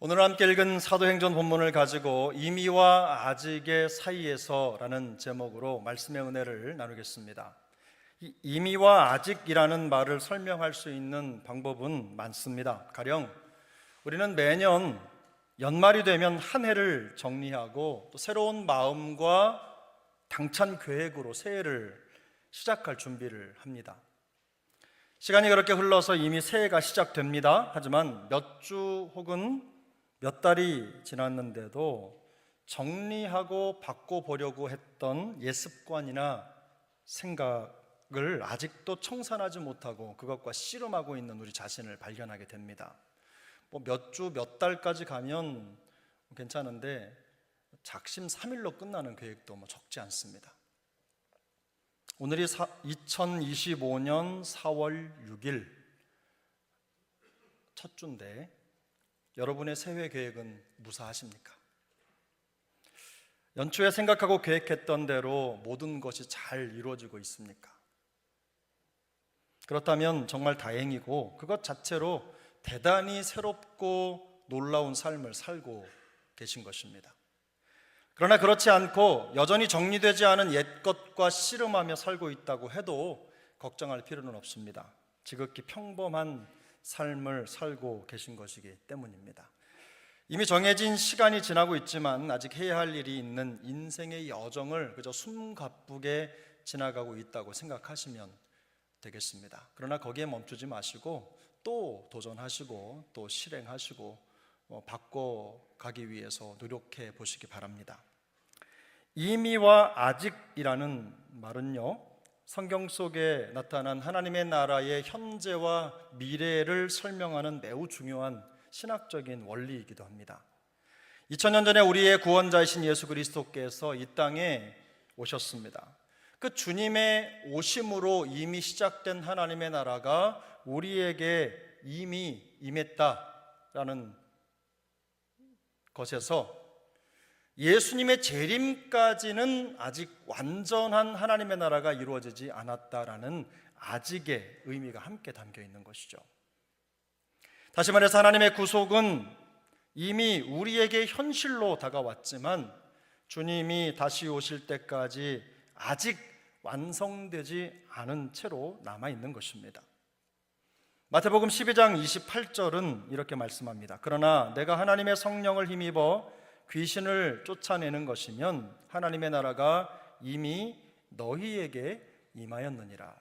오늘 함께 읽은 사도행전 본문을 가지고 이미와 아직의 사이에서 라는 제목으로 말씀의 은혜를 나누겠습니다. 이 이미와 아직이라는 말을 설명할 수 있는 방법은 많습니다. 가령 우리는 매년 연말이 되면 한 해를 정리하고 또 새로운 마음과 당찬 계획으로 새해를 시작할 준비를 합니다. 시간이 그렇게 흘러서 이미 새해가 시작됩니다. 하지만 몇 주 혹은 몇 달이 지났는데도 정리하고 바꿔보려고 했던 옛 습관이나 생각을 아직도 청산하지 못하고 그것과 씨름하고 있는 우리 자신을 발견하게 됩니다. 몇 주, 몇 달까지 가면 괜찮은데 작심 3일로 끝나는 계획도 적지 않습니다. 오늘이 2025년 4월 6일 첫 주인데 여러분의 새해 계획은 무사하십니까? 연초에 생각하고 계획했던 대로 모든 것이 잘 이루어지고 있습니까? 그렇다면 정말 다행이고 그것 자체로 대단히 새롭고 놀라운 삶을 살고 계신 것입니다. 그러나 그렇지 않고 여전히 정리되지 않은 옛것과 씨름하며 살고 있다고 해도 걱정할 필요는 없습니다. 지극히 평범한 삶을 살고 계신 것이기 때문입니다. 이미 정해진 시간이 지나고 있지만 아직 해야 할 일이 있는 인생의 여정을 그저 숨가쁘게 지나가고 있다고 생각하시면 되겠습니다. 그러나 거기에 멈추지 마시고 또 도전하시고 또 실행하시고 바꿔가기 위해서 노력해 보시기 바랍니다. 이미와 아직이라는 말은요, 성경 속에 나타난 하나님의 나라의 현재와 미래를 설명하는 매우 중요한 신학적인 원리이기도 합니다. 2000년 전에 우리의 구원자이신 예수 그리스도께서 이 땅에 오셨습니다. 그 주님의 오심으로 이미 시작된 하나님의 나라가 우리에게 이미 임했다라는 것에서 예수님의 재림까지는 아직 완전한 하나님의 나라가 이루어지지 않았다라는 아직의 의미가 함께 담겨 있는 것이죠. 다시 말해서 하나님의 구속은 이미 우리에게 현실로 다가왔지만 주님이 다시 오실 때까지 아직 완성되지 않은 채로 남아있는 것입니다. 마태복음 12장 28절은 이렇게 말씀합니다. 그러나 내가 하나님의 성령을 힘입어 귀신을 쫓아내는 것이면 하나님의 나라가 이미 너희에게 임하였느니라.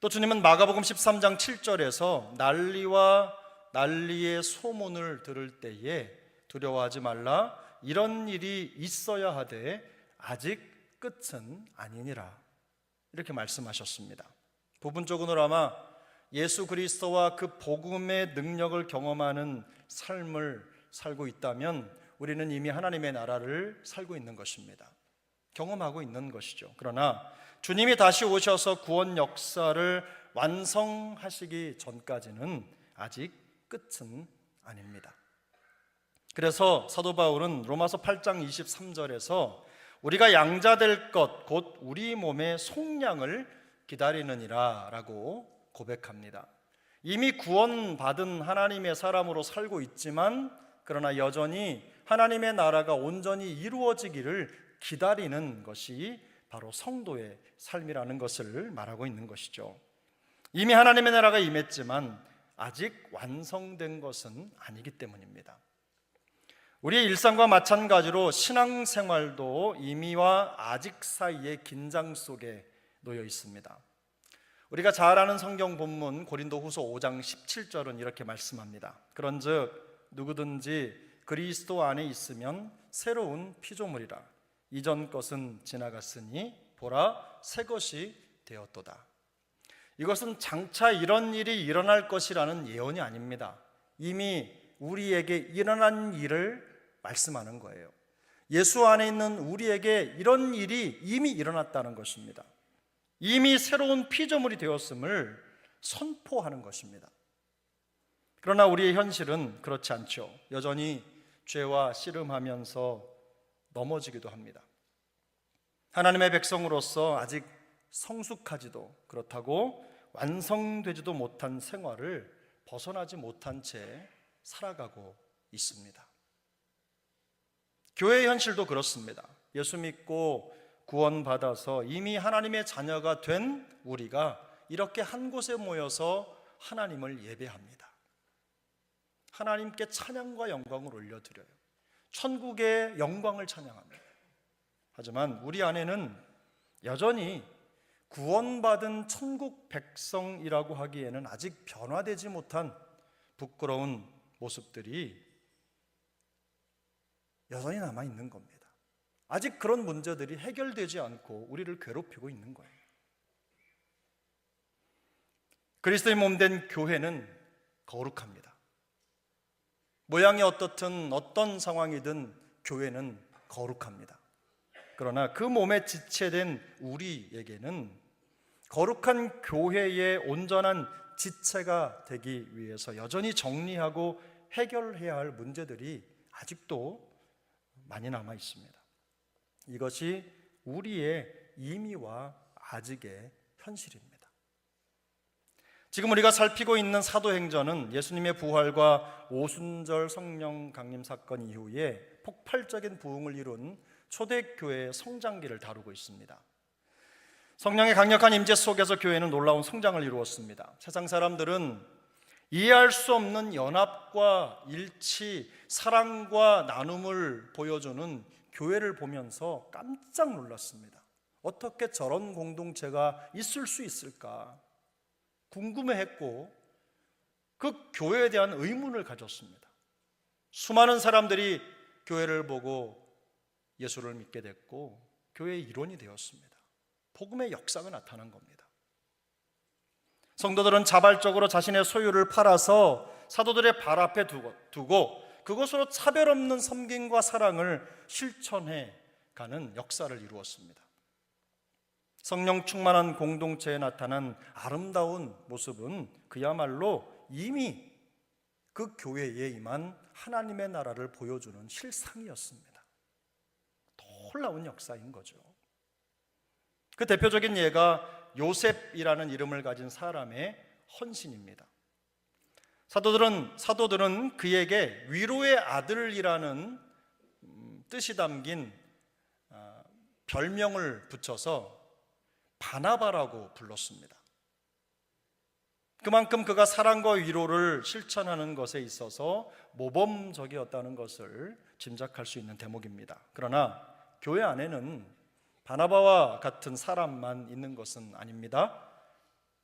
또 주님은 마가복음 13장 7절에서 난리의 소문을 들을 때에 두려워하지 말라, 이런 일이 있어야 하되 아직 끝은 아니니라, 이렇게 말씀하셨습니다. 부분적으로 아마 예수 그리스도와 그 복음의 능력을 경험하는 삶을 살고 있다면 우리는 이미 하나님의 나라를 살고 있는 것입니다. 경험하고 있는 것이죠. 그러나 주님이 다시 오셔서 구원 역사를 완성하시기 전까지는 아직 끝은 아닙니다. 그래서 사도 바울은 로마서 8장 23절에서 우리가 양자될 것 곧 우리 몸의 속량을 기다리느니라 라고 고백합니다. 이미 구원받은 하나님의 사람으로 살고 있지만 그러나 여전히 하나님의 나라가 온전히 이루어지기를 기다리는 것이 바로 성도의 삶이라는 것을 말하고 있는 것이죠. 이미 하나님의 나라가 임했지만 아직 완성된 것은 아니기 때문입니다. 우리의 일상과 마찬가지로 신앙생활도 이미와 아직 사이의 긴장 속에 놓여 있습니다. 우리가 잘 아는 성경 본문 고린도후서 5장 17절은 이렇게 말씀합니다. 그런즉 누구든지 그리스도 안에 있으면 새로운 피조물이라, 이전 것은 지나갔으니 보라 새 것이 되었도다. 이것은 장차 이런 일이 일어날 것이라는 예언이 아닙니다. 이미 우리에게 일어난 일을 말씀하는 거예요. 예수 안에 있는 우리에게 이런 일이 이미 일어났다는 것입니다. 이미 새로운 피조물이 되었음을 선포하는 것입니다. 그러나 우리의 현실은 그렇지 않죠. 여전히 죄와 씨름하면서 넘어지기도 합니다. 하나님의 백성으로서 아직 성숙하지도 그렇다고 완성되지도 못한 생활을 벗어나지 못한 채 살아가고 있습니다. 교회의 현실도 그렇습니다. 예수 믿고 구원받아서 이미 하나님의 자녀가 된 우리가 이렇게 한 곳에 모여서 하나님을 예배합니다. 하나님께 찬양과 영광을 올려드려요. 천국의 영광을 찬양합니다. 하지만 우리 안에는 여전히 구원받은 천국 백성이라고 하기에는 아직 변화되지 못한 부끄러운 모습들이 여전히 남아있는 겁니다. 아직 그런 문제들이 해결되지 않고 우리를 괴롭히고 있는 거예요. 그리스도의 몸된 교회는 거룩합니다. 모양이 어떻든 어떤 상황이든 교회는 거룩합니다. 그러나 그 몸에 지체된 우리에게는 거룩한 교회의 온전한 지체가 되기 위해서 여전히 정리하고 해결해야 할 문제들이 아직도 많이 남아 있습니다. 이것이 우리의 임의와 아직의 현실입니다. 지금 우리가 살피고 있는 사도행전은 예수님의 부활과 오순절 성령 강림 사건 이후에 폭발적인 부흥을 이룬 초대교회의 성장기를 다루고 있습니다. 성령의 강력한 임재 속에서 교회는 놀라운 성장을 이루었습니다. 세상 사람들은 이해할 수 없는 연합과 일치, 사랑과 나눔을 보여주는 교회를 보면서 깜짝 놀랐습니다. 어떻게 저런 공동체가 있을 수 있을까 궁금해했고 그 교회에 대한 의문을 가졌습니다. 수많은 사람들이 교회를 보고 예수를 믿게 됐고 교회의 일원이 되었습니다. 복음의 역사가 나타난 겁니다. 성도들은 자발적으로 자신의 소유를 팔아서 사도들의 발 앞에 두고 그것으로 차별 없는 섬김과 사랑을 실천해 가는 역사를 이루었습니다. 성령 충만한 공동체에 나타난 아름다운 모습은 그야말로 이미 그 교회에 임한 하나님의 나라를 보여주는 실상이었습니다. 놀라운 역사인 거죠. 그 대표적인 예가 요셉이라는 이름을 가진 사람의 헌신입니다. 사도들은 그에게 위로의 아들이라는 뜻이 담긴 별명을 붙여서 바나바라고 불렀습니다. 그만큼 그가 사랑과 위로를 실천하는 것에 있어서 모범적이었다는 것을 짐작할 수 있는 대목입니다. 그러나 교회 안에는 바나바와 같은 사람만 있는 것은 아닙니다.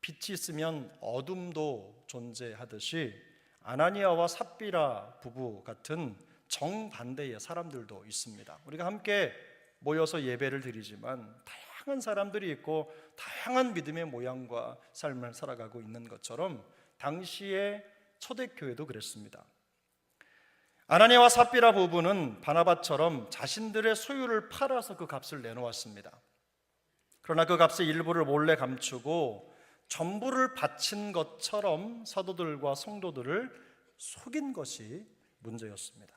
빛이 있으면 어둠도 존재하듯이 아나니아와 삽비라 부부 같은 정반대의 사람들도 있습니다. 우리가 함께 모여서 예배를 드리지만 다양한 사람들이 있고 다양한 믿음의 모양과 삶을 살아가고 있는 것처럼 당시의 초대교회도 그랬습니다. 아나니아와 삽비라 부부는 바나바처럼 자신들의 소유를 팔아서 그 값을 내놓았습니다. 그러나 그 값의 일부를 몰래 감추고 전부를 바친 것처럼 사도들과 성도들을 속인 것이 문제였습니다.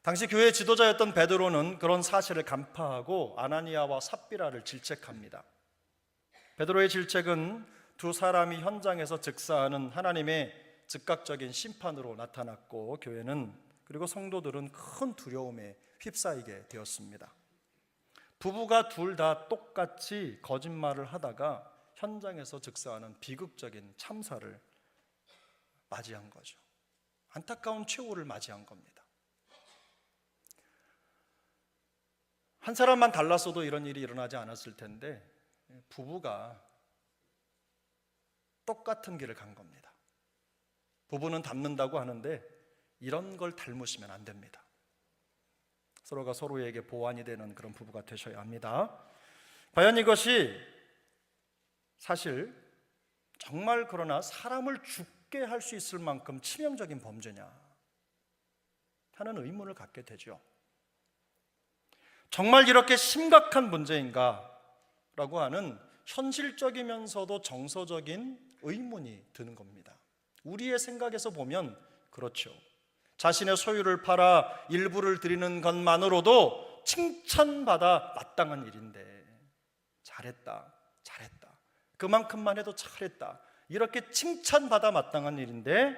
당시 교회 지도자였던 베드로는 그런 사실을 간파하고 아나니아와 삽비라를 질책합니다. 베드로의 질책은 두 사람이 현장에서 즉사하는 하나님의 즉각적인 심판으로 나타났고 교회는 그리고 성도들은 큰 두려움에 휩싸이게 되었습니다. 부부가 둘 다 똑같이 거짓말을 하다가 현장에서 즉사하는 비극적인 참사를 맞이한 거죠. 안타까운 최후를 맞이한 겁니다. 한 사람만 달랐어도 이런 일이 일어나지 않았을 텐데 부부가 똑같은 길을 간 겁니다. 부부는 닮는다고 하는데 이런 걸 닮으시면 안 됩니다. 서로가 서로에게 보완이 되는 그런 부부가 되셔야 합니다. 과연 이것이 사실 정말 그러나 사람을 죽게 할 수 있을 만큼 치명적인 범죄냐 하는 의문을 갖게 되죠. 정말 이렇게 심각한 문제인가? 라고 하는 현실적이면서도 정서적인 의문이 드는 겁니다. 우리의 생각에서 보면 그렇죠. 자신의 소유를 팔아 일부를 드리는 것만으로도 칭찬받아 마땅한 일인데 잘했다, 잘했다, 그만큼만 해도 잘했다, 이렇게 칭찬받아 마땅한 일인데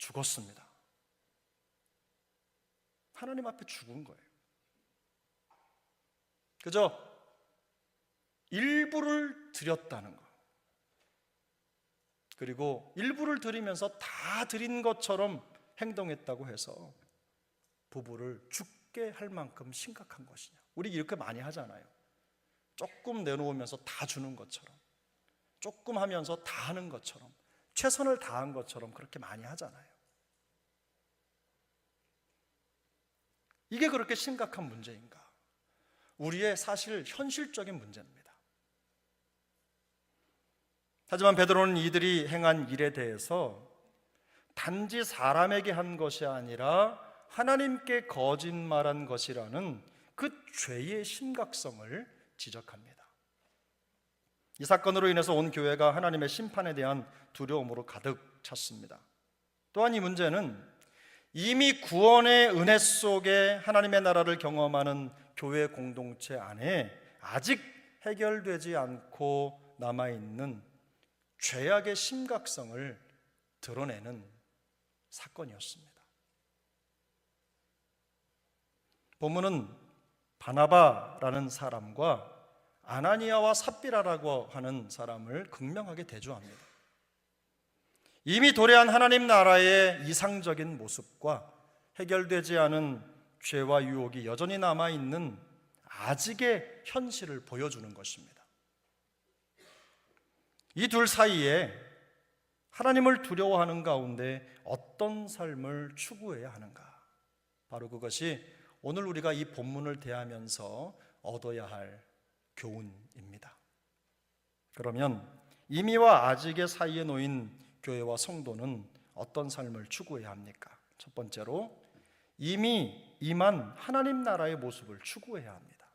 죽었습니다. 하나님 앞에 죽은 거예요. 그저 일부를 드렸다는 거. 그리고 일부를 드리면서 다 드린 것처럼 행동했다고 해서 부부를 죽게 할 만큼 심각한 것이냐. 우리 이렇게 많이 하잖아요. 조금 내놓으면서 다 주는 것처럼, 조금 하면서 다 하는 것처럼, 최선을 다한 것처럼 그렇게 많이 하잖아요. 이게 그렇게 심각한 문제인가? 우리의 사실 현실적인 문제입니다. 하지만 베드로는 이들이 행한 일에 대해서 단지 사람에게 한 것이 아니라 하나님께 거짓말한 것이라는 그 죄의 심각성을 지적합니다. 이 사건으로 인해서 온 교회가 하나님의 심판에 대한 두려움으로 가득 찼습니다. 또한 이 문제는 이미 구원의 은혜 속에 하나님의 나라를 경험하는 교회 공동체 안에 아직 해결되지 않고 남아있는 죄악의 심각성을 드러내는 사건이었습니다. 본문은 바나바라는 사람과 아나니아와 삽비라라고 하는 사람을 극명하게 대조합니다. 이미 도래한 하나님 나라의 이상적인 모습과 해결되지 않은 죄와 유혹이 여전히 남아있는 아직의 현실을 보여주는 것입니다. 이 둘 사이에 하나님을 두려워하는 가운데 어떤 삶을 추구해야 하는가? 바로 그것이 오늘 우리가 이 본문을 대하면서 얻어야 할 교훈입니다. 그러면 이미와 아직의 사이에 놓인 교회와 성도는 어떤 삶을 추구해야 합니까? 첫 번째로 이미 임한 하나님 나라의 모습을 추구해야 합니다.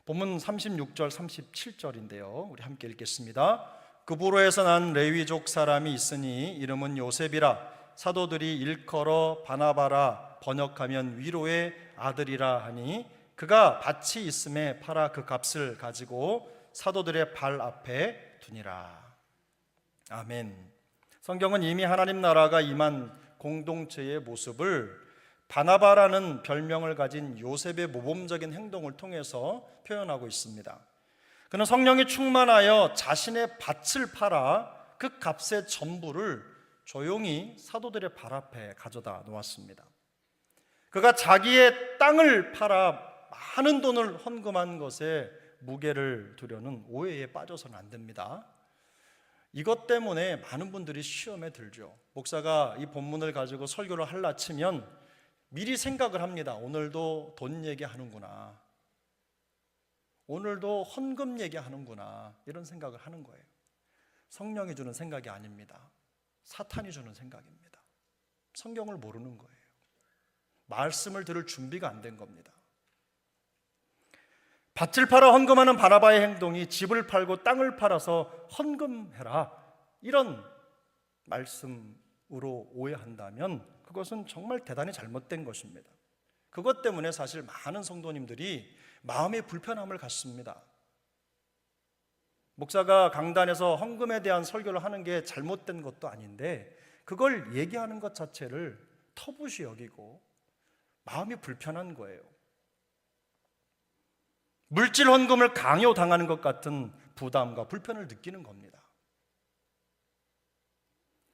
본문 36절 37절인데요 우리 함께 읽겠습니다. 그부로에서 난 레위족 사람이 있으니 이름은 요셉이라. 사도들이 일컬어 바나바라 번역하면 위로의 아들이라 하니 그가 밭이 있음에 팔아 그 값을 가지고 사도들의 발 앞에 두니라. 아멘. 성경은 이미 하나님 나라가 임한 공동체의 모습을 바나바라는 별명을 가진 요셉의 모범적인 행동을 통해서 표현하고 있습니다. 그는 성령이 충만하여 자신의 밭을 팔아 그 값의 전부를 조용히 사도들의 발 앞에 가져다 놓았습니다. 그가 자기의 땅을 팔아 많은 돈을 헌금한 것에 무게를 두려는 오해에 빠져서는 안 됩니다. 이것 때문에 많은 분들이 시험에 들죠. 목사가 이 본문을 가지고 설교를 할라 치면 미리 생각을 합니다. 오늘도 돈 얘기하는구나, 오늘도 헌금 얘기하는구나, 이런 생각을 하는 거예요. 성령이 주는 생각이 아닙니다. 사탄이 주는 생각입니다. 성경을 모르는 거예요. 말씀을 들을 준비가 안 된 겁니다. 밭을 팔아 헌금하는 바나바의 행동이 집을 팔고 땅을 팔아서 헌금해라, 이런 말씀으로 오해한다면 그것은 정말 대단히 잘못된 것입니다. 그것 때문에 사실 많은 성도님들이 마음의 불편함을 갖습니다. 목사가 강단에서 헌금에 대한 설교를 하는 게 잘못된 것도 아닌데 그걸 얘기하는 것 자체를 터부시 여기고 마음이 불편한 거예요. 물질 헌금을 강요당하는 것 같은 부담과 불편을 느끼는 겁니다.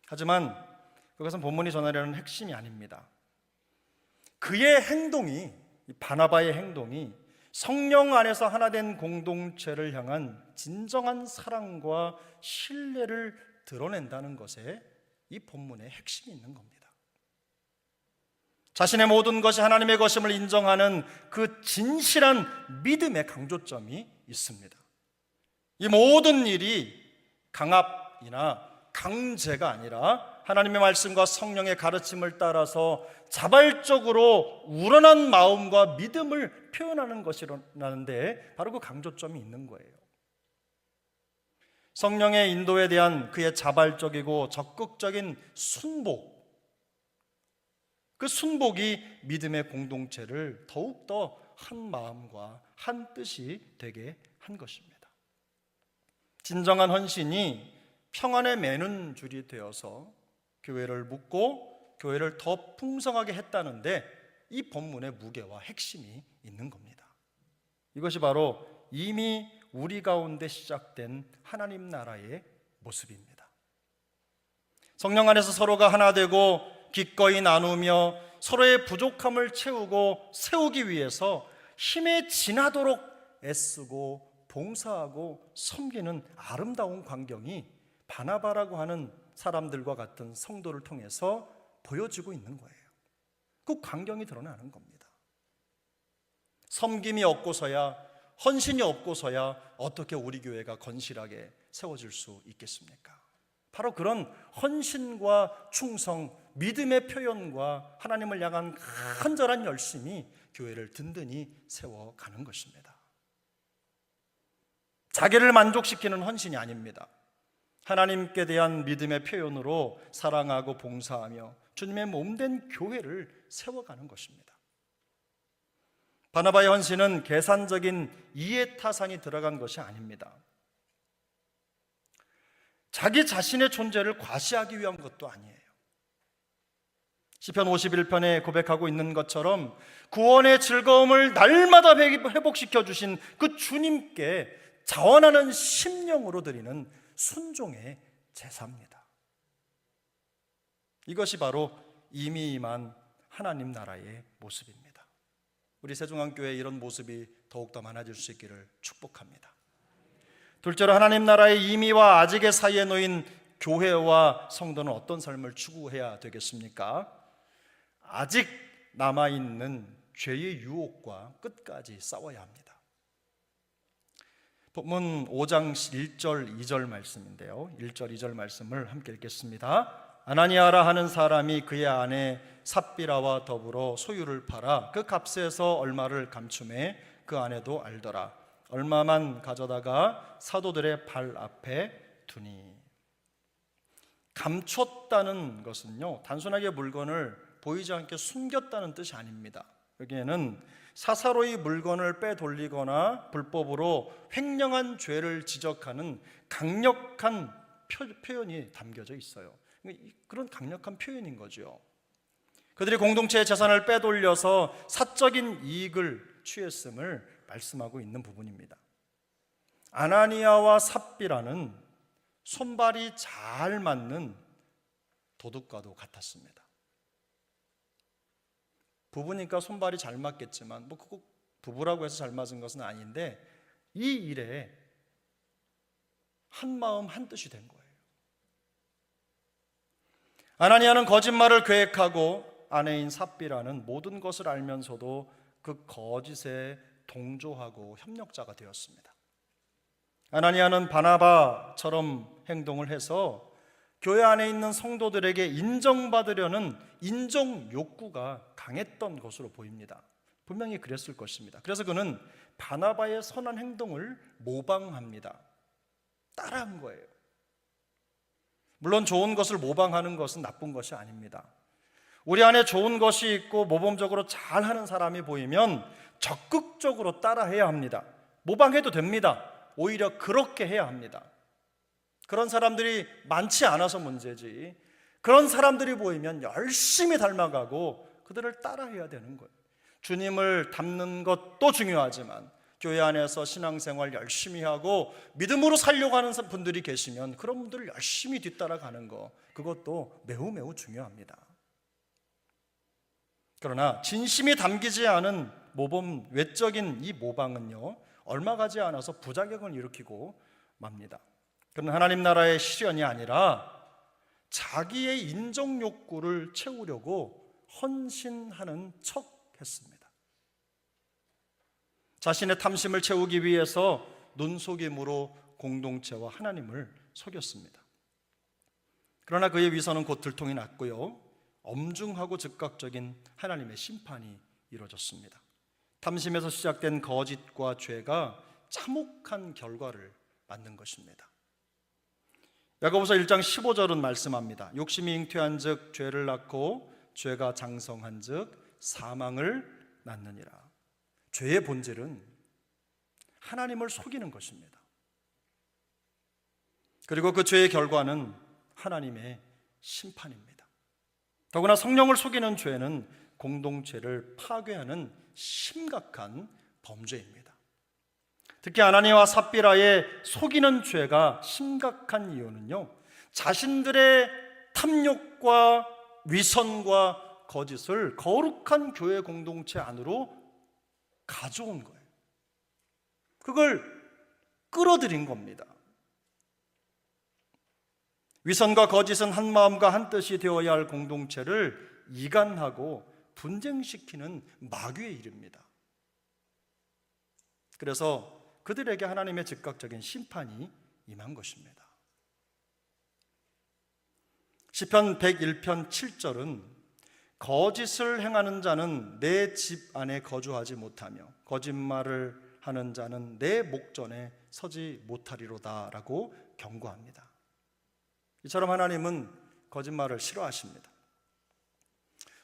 하지만 그것은 본문이 전하려는 핵심이 아닙니다. 그의 행동이, 바나바의 행동이 성령 안에서 하나 된 공동체를 향한 진정한 사랑과 신뢰를 드러낸다는 것에 이 본문의 핵심이 있는 겁니다. 자신의 모든 것이 하나님의 것임을 인정하는 그 진실한 믿음의 강조점이 있습니다. 이 모든 일이 강압이나 강제가 아니라 하나님의 말씀과 성령의 가르침을 따라서 자발적으로 우러난 마음과 믿음을 표현하는 것이라는데 바로 그 강조점이 있는 거예요. 성령의 인도에 대한 그의 자발적이고 적극적인 순복, 그 순복이 믿음의 공동체를 더욱더 한 마음과 한 뜻이 되게 한 것입니다. 진정한 헌신이 평안에 매는 줄이 되어서 교회를 묶고 교회를 더 풍성하게 했다는데 이 본문의 무게와 핵심이 있는 겁니다. 이것이 바로 이미 우리 가운데 시작된 하나님 나라의 모습입니다. 성령 안에서 서로가 하나 되고 기꺼이 나누며 서로의 부족함을 채우고 세우기 위해서 힘에 지나도록 애쓰고 봉사하고 섬기는 아름다운 광경이 바나바라고 하는 사람들과 같은 성도를 통해서 보여지고 있는 거예요. 그 광경이 드러나는 겁니다. 섬김이 없고서야, 헌신이 없고서야 어떻게 우리 교회가 건실하게 세워질 수 있겠습니까? 바로 그런 헌신과 충성, 믿음의 표현과 하나님을 향한 간절한 열심이 교회를 든든히 세워가는 것입니다. 자기를 만족시키는 헌신이 아닙니다. 하나님께 대한 믿음의 표현으로 사랑하고 봉사하며 주님의 몸된 교회를 세워가는 것입니다. 바나바의 헌신은 계산적인 이해타산이 들어간 것이 아닙니다. 자기 자신의 존재를 과시하기 위한 것도 아니에요. 시편 51편에 고백하고 있는 것처럼 구원의 즐거움을 날마다 회복시켜 주신 그 주님께 자원하는 심령으로 드리는 순종의 제사입니다. 이것이 바로 이미 임한 하나님 나라의 모습입니다. 우리 세종안교회에 이런 모습이 더욱더 많아질 수 있기를 축복합니다. 둘째로 하나님 나라의 이미와 아직의 사이에 놓인 교회와 성도는 어떤 삶을 추구해야 되겠습니까? 아직 남아있는 죄의 유혹과 끝까지 싸워야 합니다. 본문 5장 1절 2절 말씀인데요, 1절 2절 말씀을 함께 읽겠습니다. 아나니아라 하는 사람이 그의 아내 삽비라와 더불어 소유를 팔아 그 값에서 얼마를 감추매 그 아내도 알더라. 얼마만 가져다가 사도들의 발 앞에 두니. 감췄다는 것은요, 단순하게 물건을 보이지 않게 숨겼다는 뜻이 아닙니다. 여기에는 사사로이 물건을 빼돌리거나 불법으로 횡령한 죄를 지적하는 강력한 표현이 담겨져 있어요. 그런 강력한 표현인 거죠. 그들이 공동체의 재산을 빼돌려서 사적인 이익을 취했음을 말씀하고 있는 부분입니다. 아나니아와 삽비라는 손발이 잘 맞는 도둑과도 같았습니다. 부부니까 손발이 잘 맞겠지만 꼭 부부라고 해서 잘 맞은 것은 아닌데 이 일에 한마음 한뜻이 된 거예요. 아나니아는 거짓말을 계획하고 아내인 삽비라는 모든 것을 알면서도 그 거짓에 동조하고 협력자가 되었습니다. 아나니아는 바나바처럼 행동을 해서 교회 안에 있는 성도들에게 인정받으려는 인정 욕구가 강했던 것으로 보입니다. 분명히 그랬을 것입니다. 그래서 그는 바나바의 선한 행동을 모방합니다. 따라한 거예요. 물론 좋은 것을 모방하는 것은 나쁜 것이 아닙니다. 우리 안에 좋은 것이 있고 모범적으로 잘하는 사람이 보이면 적극적으로 따라해야 합니다. 모방해도 됩니다. 오히려 그렇게 해야 합니다. 그런 사람들이 많지 않아서 문제지, 그런 사람들이 보이면 열심히 닮아가고 그들을 따라해야 되는 거예요. 주님을 닮는 것도 중요하지만 교회 안에서 신앙생활 열심히 하고 믿음으로 살려고 하는 분들이 계시면 그런 분들을 열심히 뒤따라가는 거, 그것도 매우 매우 중요합니다. 그러나 진심이 담기지 않은 모범, 외적인 이 모방은요, 얼마 가지 않아서 부작용을 일으키고 맙니다. 그런 하나님 나라의 실현이 아니라 자기의 인정 욕구를 채우려고 헌신하는 척 했습니다. 자신의 탐심을 채우기 위해서 눈속임으로 공동체와 하나님을 속였습니다. 그러나 그의 위선은 곧 들통이 났고요, 엄중하고 즉각적인 하나님의 심판이 이루어졌습니다. 탐심에서 시작된 거짓과 죄가 참혹한 결과를 맞는 것입니다. 야고보서 1장 15절은 말씀합니다. 욕심이 잉태한 즉 죄를 낳고 죄가 장성한 즉 사망을 낳느니라. 죄의 본질은 하나님을 속이는 것입니다. 그리고 그 죄의 결과는 하나님의 심판입니다. 더구나 성령을 속이는 죄는 공동체를 파괴하는 심각한 범죄입니다. 특히 아나니아와 삽비라의 속이는 죄가 심각한 이유는요, 자신들의 탐욕과 위선과 거짓을 거룩한 교회 공동체 안으로 가져온 거예요. 그걸 끌어들인 겁니다. 위선과 거짓은 한 마음과 한 뜻이 되어야 할 공동체를 이간하고 분쟁시키는 마귀의 일입니다. 그래서 그들에게 하나님의 즉각적인 심판이 임한 것입니다. 시편 101편 7절은 거짓을 행하는 자는 내 집 안에 거주하지 못하며 거짓말을 하는 자는 내 목전에 서지 못하리로다 라고 경고합니다. 이처럼 하나님은 거짓말을 싫어하십니다.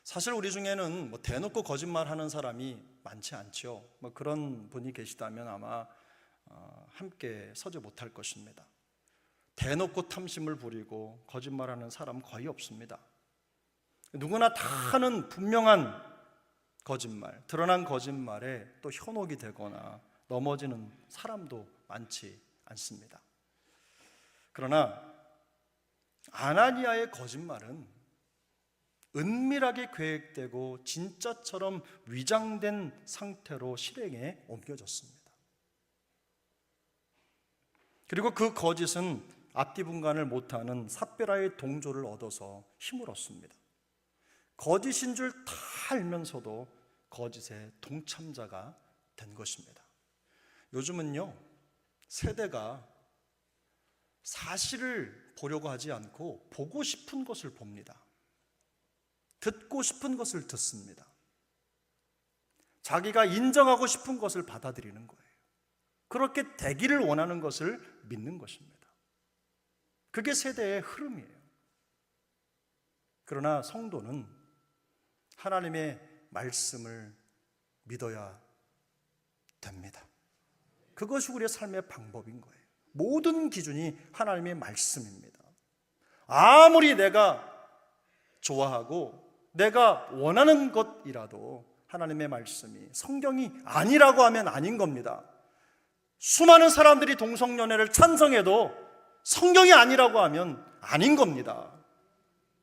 사실 우리 중에는 대놓고 거짓말하는 사람이 많지 않죠. 그런 분이 계시다면 아마 함께 서지 못할 것입니다. 대놓고 탐심을 부리고 거짓말하는 사람 거의 없습니다. 누구나 다 하는 분명한 거짓말, 드러난 거짓말에 또 현혹이 되거나 넘어지는 사람도 많지 않습니다. 그러나 아나니아의 거짓말은 은밀하게 계획되고 진짜처럼 위장된 상태로 실행에 옮겨졌습니다. 그리고 그 거짓은 앞뒤분간을 못하는 삽비라의 동조를 얻어서 힘을 얻습니다. 거짓인 줄 다 알면서도 거짓의 동참자가 된 것입니다. 요즘은요, 세대가 사실을 보려고 하지 않고 보고 싶은 것을 봅니다. 듣고 싶은 것을 듣습니다. 자기가 인정하고 싶은 것을 받아들이는 거예요. 그렇게 되기를 원하는 것을 믿는 것입니다. 그게 세대의 흐름이에요. 그러나 성도는 하나님의 말씀을 믿어야 됩니다. 그것이 우리의 삶의 방법인 거예요. 모든 기준이 하나님의 말씀입니다. 아무리 내가 좋아하고 내가 원하는 것이라도 하나님의 말씀이 성경이 아니라고 하면 아닌 겁니다. 수많은 사람들이 동성연애를 찬성해도 성경이 아니라고 하면 아닌 겁니다.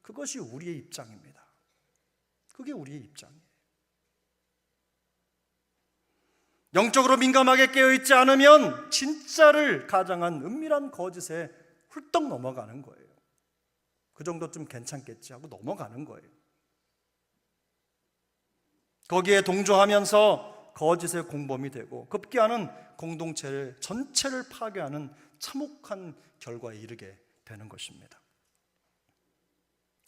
그것이 우리의 입장입니다. 그게 우리의 입장이에요. 영적으로 민감하게 깨어있지 않으면 진짜를 가장한 은밀한 거짓에 훌떡 넘어가는 거예요. 그 정도쯤 괜찮겠지 하고 넘어가는 거예요. 거기에 동조하면서 거짓의 공범이 되고 급기야는 공동체 전체를 파괴하는 참혹한 결과에 이르게 되는 것입니다.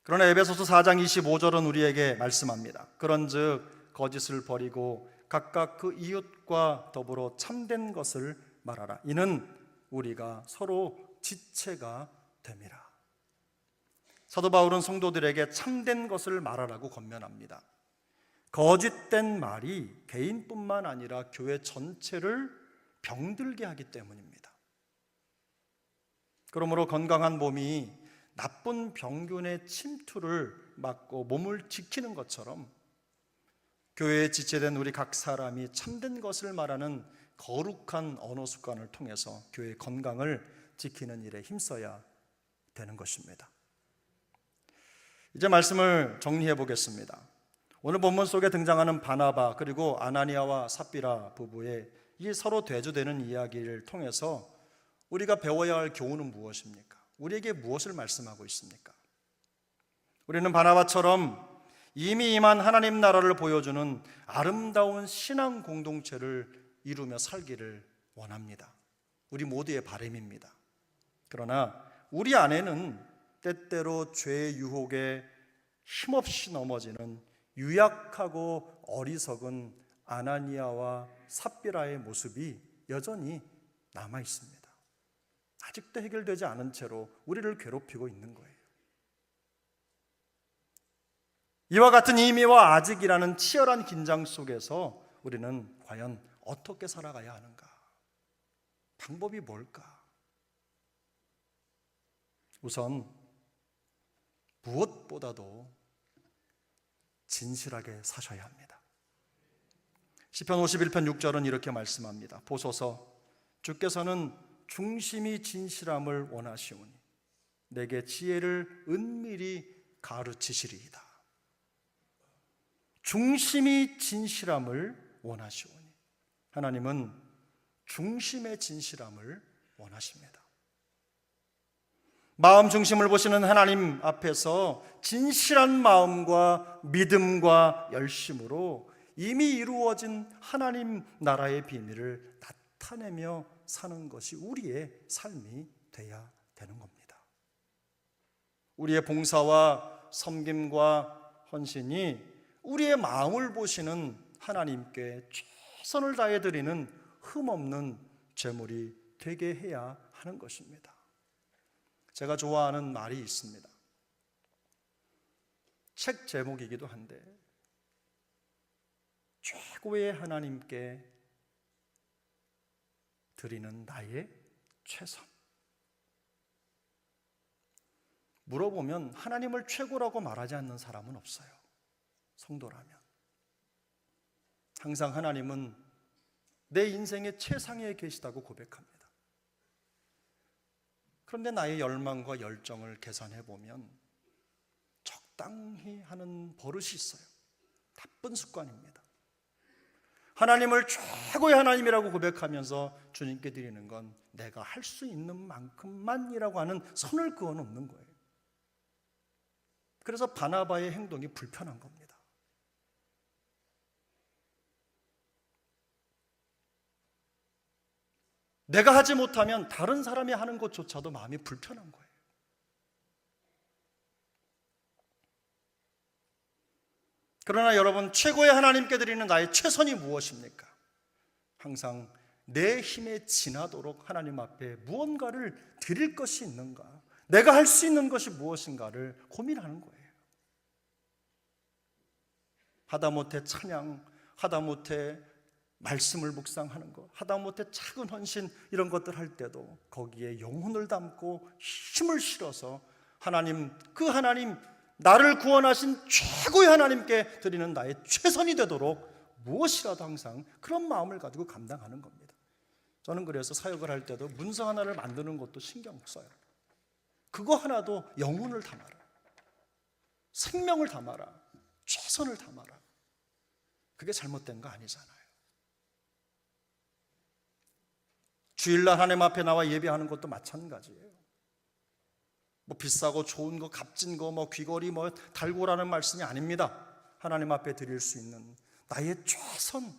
그러나 에베소서 4장 25절은 우리에게 말씀합니다. 그런즉 거짓을 버리고 각각 그 이웃과 더불어 참된 것을 말하라. 이는 우리가 서로 지체가 됨이라. 사도 바울은 성도들에게 참된 것을 말하라고 권면합니다. 거짓된 말이 개인뿐만 아니라 교회 전체를 병들게 하기 때문입니다. 그러므로 건강한 몸이 나쁜 병균의 침투를 막고 몸을 지키는 것처럼 교회에 지체된 우리 각 사람이 참된 것을 말하는 거룩한 언어 습관을 통해서 교회의 건강을 지키는 일에 힘써야 되는 것입니다. 이제 말씀을 정리해 보겠습니다. 오늘 본문 속에 등장하는 바나바 그리고 아나니아와 삽비라 부부의 이 서로 대조되는 이야기를 통해서 우리가 배워야 할 교훈은 무엇입니까? 우리에게 무엇을 말씀하고 있습니까? 우리는 바나바처럼 이미 임한 하나님 나라를 보여주는 아름다운 신앙 공동체를 이루며 살기를 원합니다. 우리 모두의 바람입니다. 그러나 우리 안에는 때때로 죄의 유혹에 힘없이 넘어지는 유약하고 어리석은 아나니아와 삽비라의 모습이 여전히 남아 있습니다. 아직도 해결되지 않은 채로 우리를 괴롭히고 있는 거예요. 이와 같은 이미와 아직이라는 치열한 긴장 속에서 우리는 과연 어떻게 살아가야 하는가? 방법이 뭘까? 우선 무엇보다도 진실하게 사셔야 합니다. 시편 51편 6절은 이렇게 말씀합니다. 보소서, 주께서는 중심이 진실함을 원하시오니 내게 지혜를 은밀히 가르치시리이다. 중심이 진실함을 원하시오니, 하나님은 중심의 진실함을 원하십니다. 마음 중심을 보시는 하나님 앞에서 진실한 마음과 믿음과 열심으로 이미 이루어진 하나님 나라의 비밀을 나타내며 사는 것이 우리의 삶이 돼야 되는 겁니다. 우리의 봉사와 섬김과 헌신이 우리의 마음을 보시는 하나님께 최선을 다해 드리는 흠없는 제물이 되게 해야 하는 것입니다. 제가 좋아하는 말이 있습니다. 책 제목이기도 한데, 최고의 하나님께 드리는 나의 최선. 물어보면 하나님을 최고라고 말하지 않는 사람은 없어요. 성도라면 항상 하나님은 내 인생의 최상에 계시다고 고백합니다. 그런데 나의 열망과 열정을 계산해 보면 적당히 하는 버릇이 있어요. 나쁜 습관입니다. 하나님을 최고의 하나님이라고 고백하면서 주님께 드리는 건 내가 할 수 있는 만큼만이라고 하는 선을 그어 놓는 거예요. 그래서 바나바의 행동이 불편한 겁니다. 내가 하지 못하면 다른 사람이 하는 것조차도 마음이 불편한 거예요. 그러나 여러분, 최고의 하나님께 드리는 나의 최선이 무엇입니까? 항상 내 힘에 지나도록 하나님 앞에 무언가를 드릴 것이 있는가, 내가 할 수 있는 것이 무엇인가를 고민하는 거예요. 하다못해 찬양, 하다못해 말씀을 묵상하는 것, 하다못해 작은 헌신, 이런 것들 할 때도 거기에 영혼을 담고 힘을 실어서 하나님, 그 하나님, 나를 구원하신 최고의 하나님께 드리는 나의 최선이 되도록 무엇이라도 항상 그런 마음을 가지고 감당하는 겁니다. 저는 그래서 사역을 할 때도 문서 하나를 만드는 것도 신경 써요. 그거 하나도 영혼을 담아라, 생명을 담아라, 최선을 담아라. 그게 잘못된 거 아니잖아요. 주일날 하나님 앞에 나와 예배하는 것도 마찬가지예요. 뭐 비싸고 좋은 거, 값진 거, 뭐 귀걸이, 뭐 달고라는 말씀이 아닙니다. 하나님 앞에 드릴 수 있는 나의 최선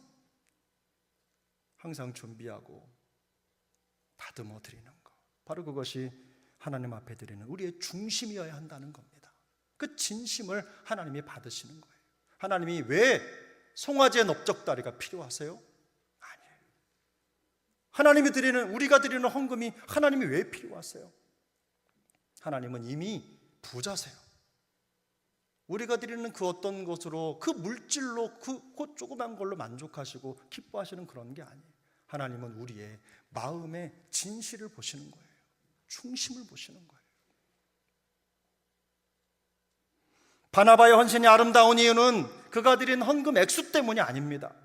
항상 준비하고 다듬어 드리는 것, 바로 그것이 하나님 앞에 드리는 우리의 중심이어야 한다는 겁니다. 그 진심을 하나님이 받으시는 거예요. 하나님이 왜 송아지의 넓적다리가 필요하세요? 아니에요. 하나님이 드리는, 우리가 드리는 헌금이 하나님이 왜 필요하세요? 하나님은 이미 부자세요. 우리가 드리는 그 어떤 것으로, 그 물질로, 그 조그만 걸로 만족하시고 기뻐하시는 그런 게 아니에요. 하나님은 우리의 마음의 진실을 보시는 거예요. 중심을 보시는 거예요. 바나바의 헌신이 아름다운 이유는 그가 드린 헌금 액수 때문이 아닙니다.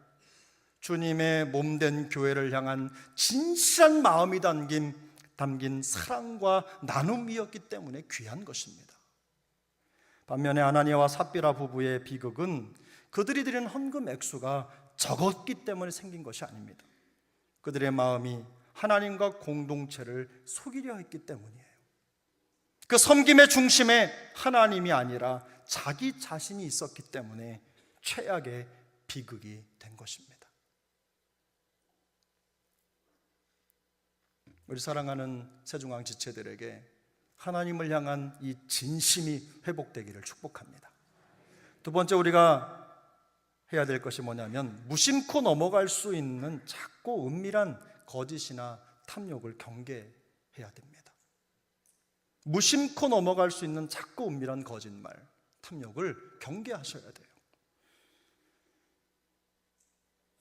주님의 몸된 교회를 향한 진실한 마음이 담긴 사랑과 나눔이었기 때문에 귀한 것입니다. 반면에 아나니아와 삽비라 부부의 비극은 그들이 드린 헌금 액수가 적었기 때문에 생긴 것이 아닙니다. 그들의 마음이 하나님과 공동체를 속이려 했기 때문이에요. 그 섬김의 중심에 하나님이 아니라 자기 자신이 있었기 때문에 최악의 비극이 된 것입니다. 우리 사랑하는 세중앙 지체들에게 하나님을 향한 이 진심이 회복되기를 축복합니다. 두 번째, 우리가 해야 될 것이 뭐냐면 무심코 넘어갈 수 있는 작고 은밀한 거짓이나 탐욕을 경계해야 됩니다. 무심코 넘어갈 수 있는 작고 은밀한 거짓말, 탐욕을 경계하셔야 돼요.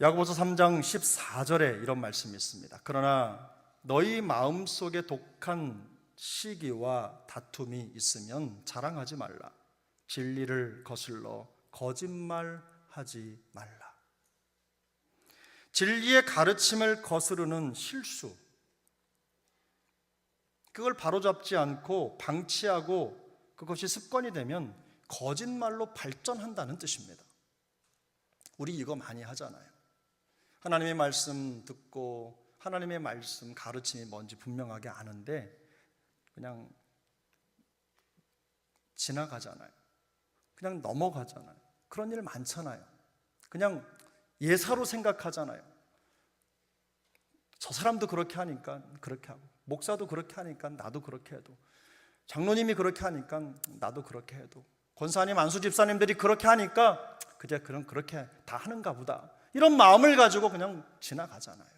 야고보서 3장 14절에 이런 말씀이 있습니다. 그러나 너희 마음속에 독한 시기와 다툼이 있으면 자랑하지 말라. 진리를 거슬러 거짓말하지 말라. 진리의 가르침을 거스르는 실수, 그걸 바로잡지 않고 방치하고 그것이 습관이 되면 거짓말로 발전한다는 뜻입니다. 우리 이거 많이 하잖아요. 하나님의 말씀 듣고 하나님의 말씀 가르침이 뭔지 분명하게 아는데 그냥 지나가잖아요. 그냥 넘어가잖아요. 그런 일 많잖아요. 그냥 예사로 생각하잖아요. 저 사람도 그렇게 하니까 그렇게 하고, 목사도 그렇게 하니까 나도 그렇게 해도, 장로님이 그렇게 하니까 나도 그렇게 해도, 권사님, 안수 집사님들이 그렇게 하니까 그럼 그렇게 다 하는가 보다, 이런 마음을 가지고 그냥 지나가잖아요.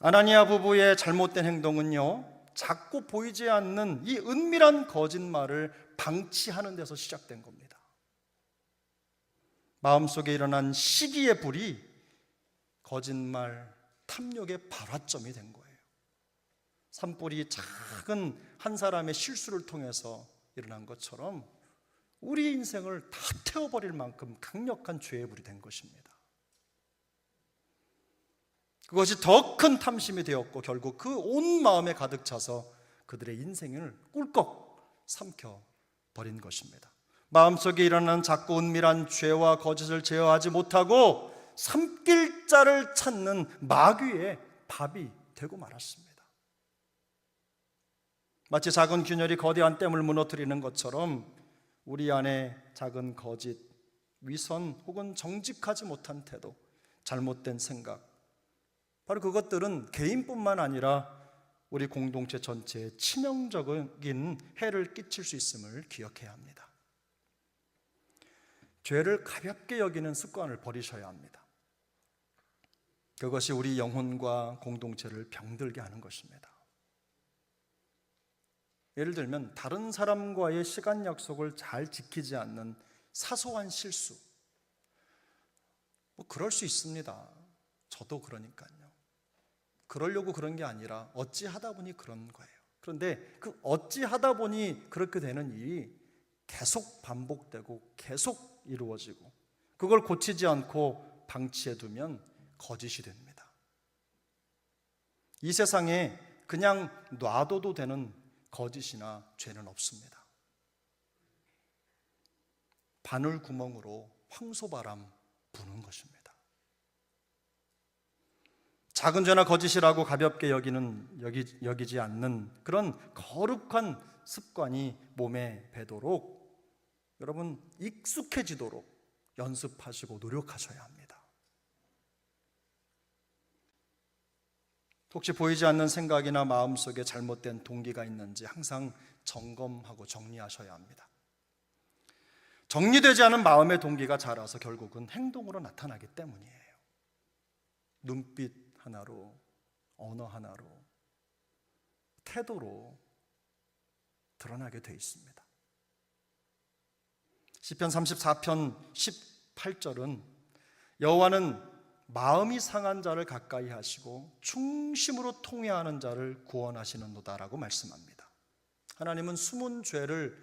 아나니아 부부의 잘못된 행동은요, 자꾸 보이지 않는 이 은밀한 거짓말을 방치하는 데서 시작된 겁니다. 마음속에 일어난 시기의 불이 거짓말, 탐욕의 발화점이 된 거예요. 산불이 작은 한 사람의 실수를 통해서 일어난 것처럼 우리 인생을 다 태워버릴 만큼 강력한 죄의 불이 된 것입니다. 그것이 더 큰 탐심이 되었고 결국 그 온 마음에 가득 차서 그들의 인생을 꿀꺽 삼켜버린 것입니다. 마음속에 일어나는 작고 은밀한 죄와 거짓을 제어하지 못하고 삼킬 자를 찾는 마귀의 밥이 되고 말았습니다. 마치 작은 균열이 거대한 댐을 무너뜨리는 것처럼 우리 안에 작은 거짓, 위선 혹은 정직하지 못한 태도, 잘못된 생각, 바로 그것들은 개인뿐만 아니라 우리 공동체 전체에 치명적인 해를 끼칠 수 있음을 기억해야 합니다. 죄를 가볍게 여기는 습관을 버리셔야 합니다. 그것이 우리 영혼과 공동체를 병들게 하는 것입니다. 예를 들면 다른 사람과의 시간 약속을 잘 지키지 않는 사소한 실수, 그럴 수 있습니다. 저도 그러니까요. 그러려고 그런 게 아니라 어찌하다 보니 그런 거예요. 그런데 그 어찌하다 보니 그렇게 되는 일이 계속 반복되고 계속 이루어지고 그걸 고치지 않고 방치해두면 거짓이 됩니다. 이 세상에 그냥 놔둬도 되는 거짓이나 죄는 없습니다. 바늘 구멍으로 황소바람 부는 것입니다. 작은 죄나 거짓이라고 가볍게 여기지 않는 그런 거룩한 습관이 몸에 배도록 여러분 익숙해지도록 연습하시고 노력하셔야 합니다. 혹시 보이지 않는 생각이나 마음속에 잘못된 동기가 있는지 항상 점검하고 정리하셔야 합니다. 정리되지 않은 마음의 동기가 자라서 결국은 행동으로 나타나기 때문이에요. 눈빛 하나로, 언어 하나로, 태도로 드러나게 돼 있습니다. 시편 34편 18절은 여호와는 마음이 상한 자를 가까이 하시고 중심으로 통회하는 자를 구원하시는도다라고 말씀합니다. 하나님은 숨은 죄를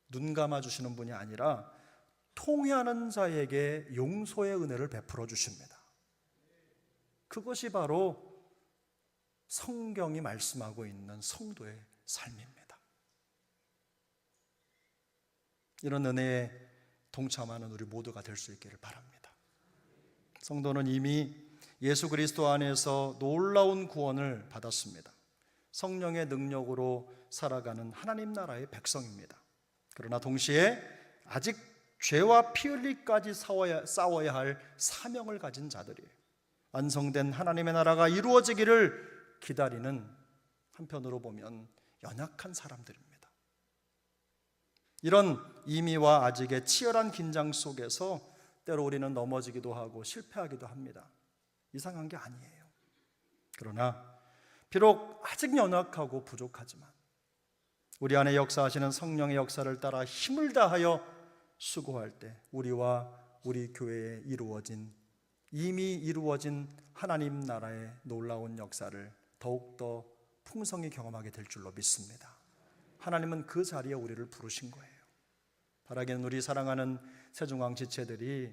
눈 감아 주시는 분이 아니라 통회하는 자에게 용서의 은혜를 베풀어 주십니다. 그것이 바로 성경이 말씀하고 있는 성도의 삶입니다. 이런 은혜에 동참하는 우리 모두가 될 수 있기를 바랍니다. 성도는 이미 예수 그리스도 안에서 놀라운 구원을 받았습니다. 성령의 능력으로 살아가는 하나님 나라의 백성입니다. 그러나 동시에 아직 죄와 피 흘리기까지 싸워야 할 사명을 가진 자들이에요. 완성된 하나님의 나라가 이루어지기를 기다리는, 한편으로 보면 연약한 사람들입니다. 이런 이미와 아직의 치열한 긴장 속에서 때로 우리는 넘어지기도 하고 실패하기도 합니다. 이상한 게 아니에요. 그러나 비록 아직 연약하고 부족하지만 우리 안에 역사하시는 성령의 역사를 따라 힘을 다하여 수고할 때 우리와 우리 교회에 이미 이루어진 하나님 나라의 놀라운 역사를 더욱더 풍성히 경험하게 될 줄로 믿습니다. 하나님은 그 자리에 우리를 부르신 거예요. 바라기는 우리 사랑하는 세종왕 지체들이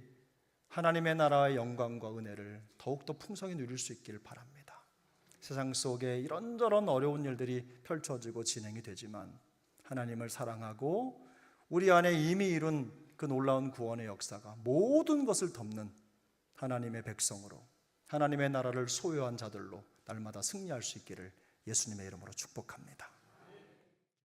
하나님의 나라의 영광과 은혜를 더욱더 풍성히 누릴 수 있기를 바랍니다. 세상 속에 이런저런 어려운 일들이 펼쳐지고 진행이 되지만 하나님을 사랑하고 우리 안에 이미 이룬 그 놀라운 구원의 역사가 모든 것을 덮는 하나님의 백성으로, 하나님의 나라를 소유한 자들로 날마다 승리할 수 있기를 예수님의 이름으로 축복합니다.